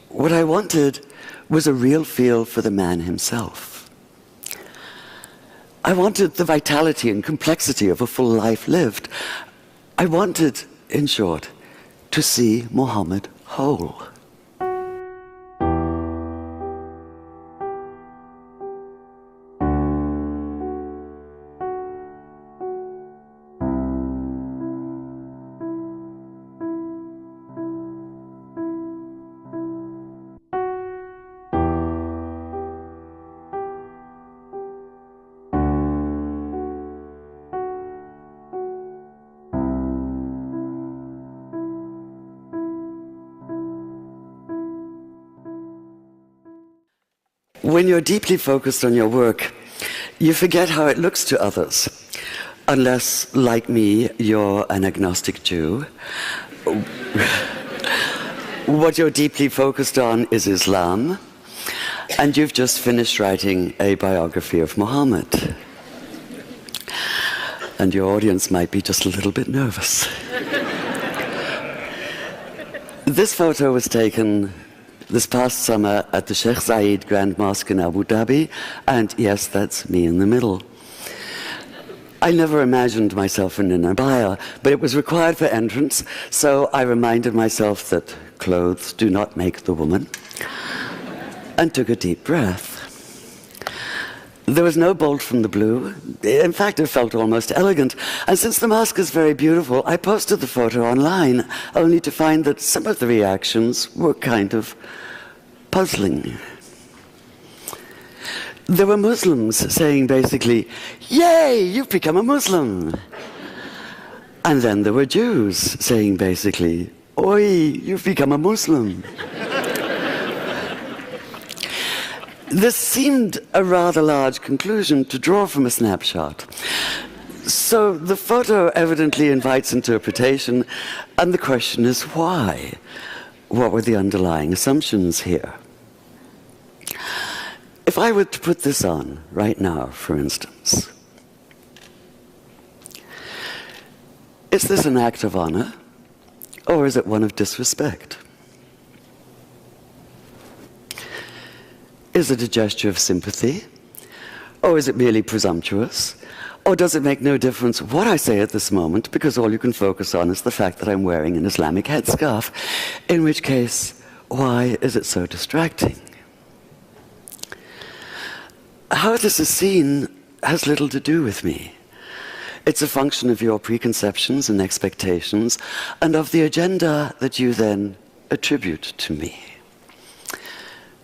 What I wanted was a real feel for the man himself. I wanted the vitality and complexity of a full life lived. I wanted, in short, to see Muhammad whole. When you're deeply focused on your work, you forget how it looks to others. Unless, like me, you're an agnostic Jew. What you're deeply focused on is Islam, and you've just finished writing a biography of Muhammad. And your audience might be just a little bit nervous. This photo was taken this past summer at the Sheikh Zayed Grand Mosque in Abu Dhabi, and yes, that's me in the middle. I never imagined myself in an abaya, but it was required for entrance, so I reminded myself that clothes do not make the woman, and took a deep breath. There was no bolt from the blue. In fact, it felt almost elegant. And since the mosque is very beautiful, I posted the photo online, only to find that some of the reactions were kind of puzzling. There were Muslims saying basically, "Yay, you've become a Muslim." And then there were Jews saying basically, "Oi, you've become a Muslim." This seemed a rather large conclusion to draw from a snapshot. So the photo evidently invites interpretation, and the question is why? What were the underlying assumptions here? If I were to put this on right now, for instance, is this an act of honor, or is it one of disrespect? Is it a gesture of sympathy? Or is it merely presumptuous? Or does it make no difference what I say at this moment, because all you can focus on is the fact that I'm wearing an Islamic headscarf? In which case, why is it so distracting? How this is seen has little to do with me. It's a function of your preconceptions and expectations, and of the agenda that you then attribute to me.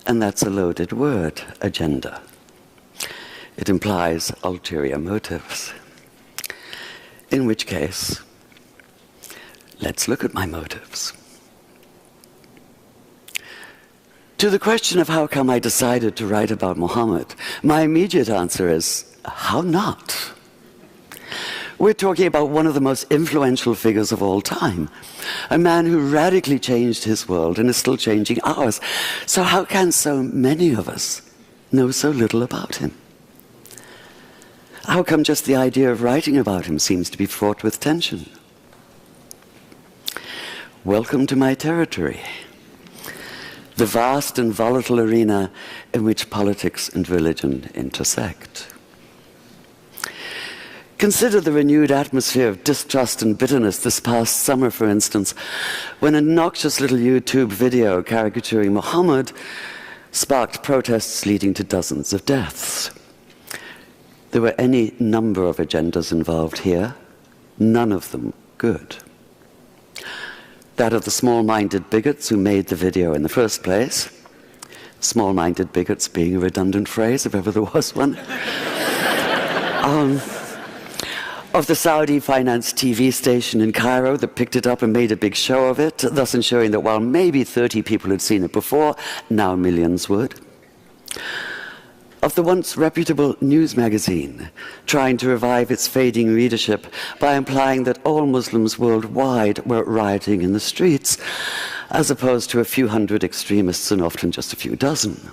And that's a loaded word, agenda. It implies ulterior motives. In which case, let's look at my motives. To the question of how come I decided to write about Muhammad, my immediate answer is, how not? We're talking about one of the most influential figures of all time, a man who radically changed his world and is still changing ours. So how can so many of us know so little about him? How come just the idea of writing about him seems to be fraught with tension? Welcome to my territory, the vast and volatile arena in which politics and religion intersect. Consider the renewed atmosphere of distrust and bitterness this past summer, for instance, when a noxious little YouTube video caricaturing Muhammad sparked protests leading to dozens of deaths. There were any number of agendas involved here, none of them good. That of the small-minded bigots who made the video in the first place, small-minded bigots being a redundant phrase if ever there was one. Of the Saudi-financed TV station in Cairo that picked it up and made a big show of it, thus ensuring that while maybe 30 people had seen it before, now millions would. Of the once reputable news magazine, trying to revive its fading readership by implying that all Muslims worldwide were rioting in the streets, as opposed to a few hundred extremists and often just a few dozen.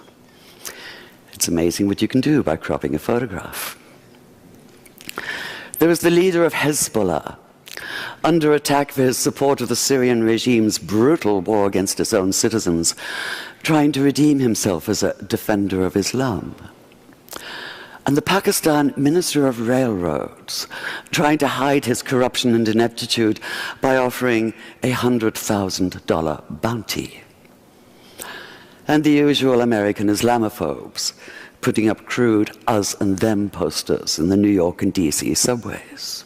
It's amazing what you can do by cropping a photograph. There was the leader of Hezbollah, under attack for his support of the Syrian regime's brutal war against its own citizens, trying to redeem himself as a defender of Islam. And the Pakistan Minister of Railroads, trying to hide his corruption and ineptitude by offering a $100,000 bounty. And the usual American Islamophobes, putting up crude us and them posters in the New York and DC subways.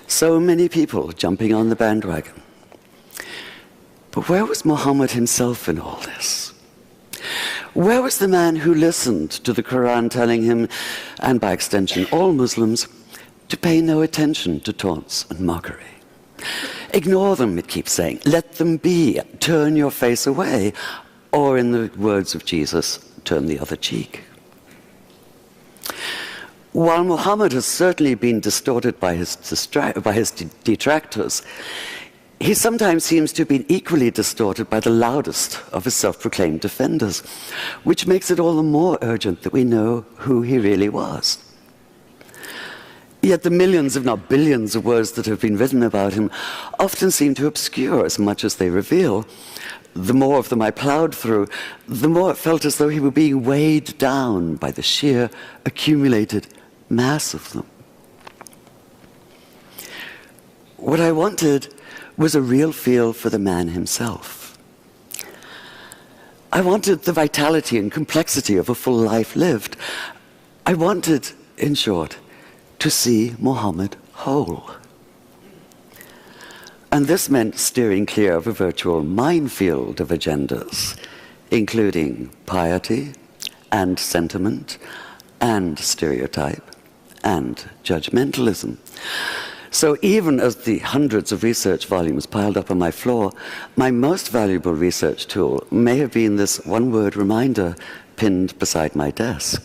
So many people jumping on the bandwagon. But where was Muhammad himself in all this? Where was the man who listened to the Quran telling him, and by extension all Muslims, to pay no attention to taunts and mockery? Ignore them, it keeps saying. Let them be. Turn your face away. Or in the words of Jesus, turn the other cheek. While Muhammad has certainly been distorted by his detractors, he sometimes seems to have been equally distorted by the loudest of his self-proclaimed defenders, which makes it all the more urgent that we know who he really was. Yet the millions, if not billions, of words that have been written about him often seem to obscure as much as they reveal. The more of them I plowed through, the more it felt as though he were being weighed down by the sheer accumulated mass of them. What I wanted was a real feel for the man himself. I wanted the vitality and complexity of a full life lived. I wanted, in short, to see Muhammad whole. And this meant steering clear of a virtual minefield of agendas, including piety and sentiment and stereotype and judgmentalism. So even as the hundreds of research volumes piled up on my floor, my most valuable research tool may have been this one-word reminder pinned beside my desk.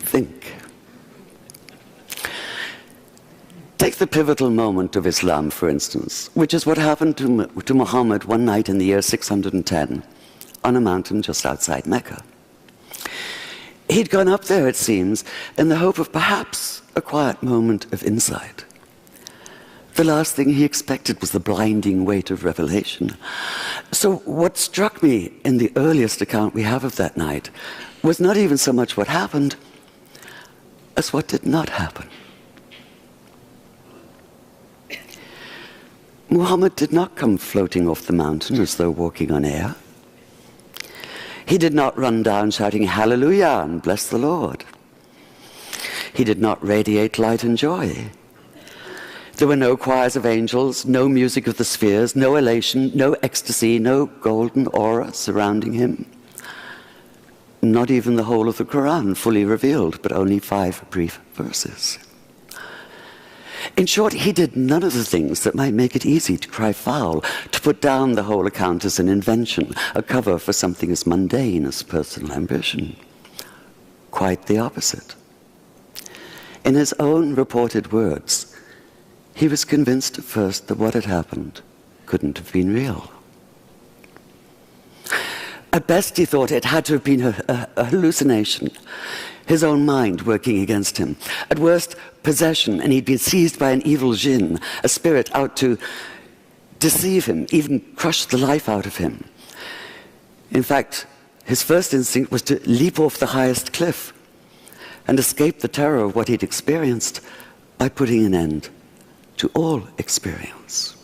Think. Take the pivotal moment of Islam, for instance, which is what happened to Muhammad one night in the year 610 on a mountain just outside Mecca. He'd gone up there, it seems, in the hope of perhaps a quiet moment of insight. The last thing he expected was the blinding weight of revelation. So what struck me in the earliest account we have of that night was not even so much what happened as what did not happen. Muhammad did not come floating off the mountain as though walking on air. He did not run down shouting hallelujah and bless the Lord. He did not radiate light and joy. There were no choirs of angels, no music of the spheres, no elation, no ecstasy, no golden aura surrounding him. Not even the whole of the Quran fully revealed, but only 5 brief verses. In short, he did none of the things that might make it easy to cry foul, to put down the whole account as an invention, a cover for something as mundane as personal ambition. Quite the opposite. In his own reported words, he was convinced at first that what had happened couldn't have been real. At best, he thought it had to have been a hallucination, his own mind working against him. At worst, possession, and he'd been seized by an evil jinn, a spirit out to deceive him, even crush the life out of him. In fact, his first instinct was to leap off the highest cliff and escape the terror of what he'd experienced by putting an end to all experience.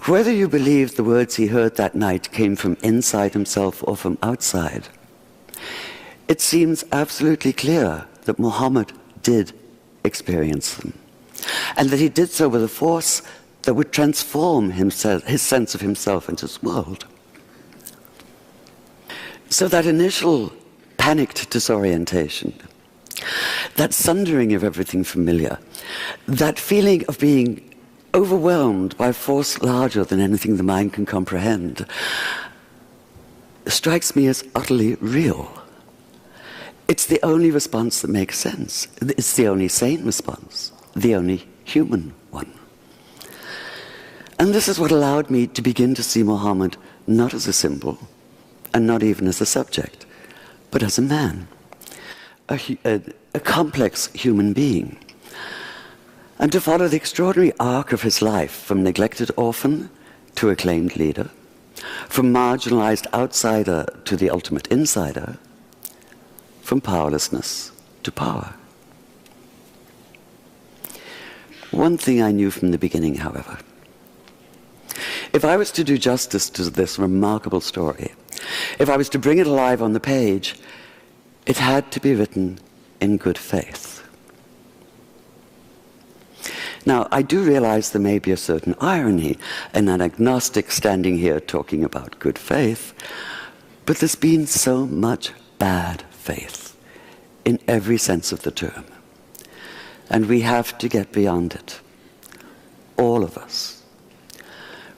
Whether you believe the words he heard that night came from inside himself or from outside, it seems absolutely clear that Muhammad did experience them, and that he did so with a force that would transform himself, his sense of himself and his world. So that initial panicked disorientation, that sundering of everything familiar, that feeling of being overwhelmed by a force larger than anything the mind can comprehend, strikes me as utterly real. It's the only response that makes sense. It's the only sane response, the only human one. And this is what allowed me to begin to see Muhammad not as a symbol, and not even as a subject, but as a man. A a complex human being, and to follow the extraordinary arc of his life from neglected orphan to acclaimed leader, from marginalized outsider to the ultimate insider, from powerlessness to power. One thing I knew from the beginning, however: if I was to do justice to this remarkable story, if I was to bring it alive on the page, it had to be written in good faith. Now, I do realize there may be a certain irony in an agnostic standing here talking about good faith, but there's been so much bad faith in every sense of the term. And we have to get beyond it. All of us.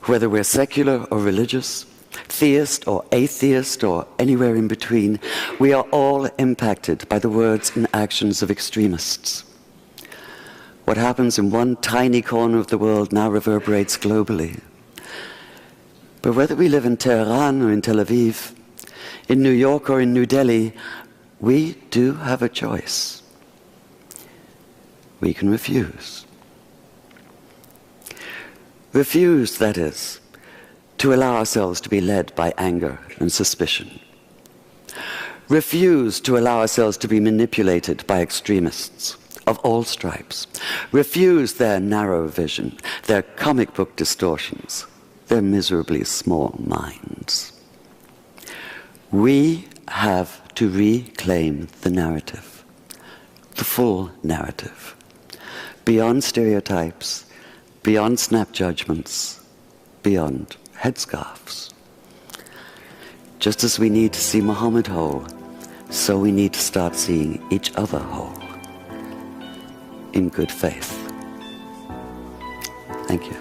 Whether we're secular or religious, theist or atheist or anywhere in between, we are all impacted by the words and actions of extremists. What happens in one tiny corner of the world now reverberates globally. But whether we live in Tehran or in Tel Aviv, in New York or in New Delhi, we do have a choice. We can refuse. Refuse, that is, to allow ourselves to be led by anger and suspicion. Refuse to allow ourselves to be manipulated by extremists of all stripes. Refuse their narrow vision, their comic book distortions, their miserably small minds. We have to reclaim the narrative, the full narrative, beyond stereotypes, beyond snap judgments, beyond headscarves. Just as we need to see Muhammad whole, so we need to start seeing each other whole, in good faith. Thank you.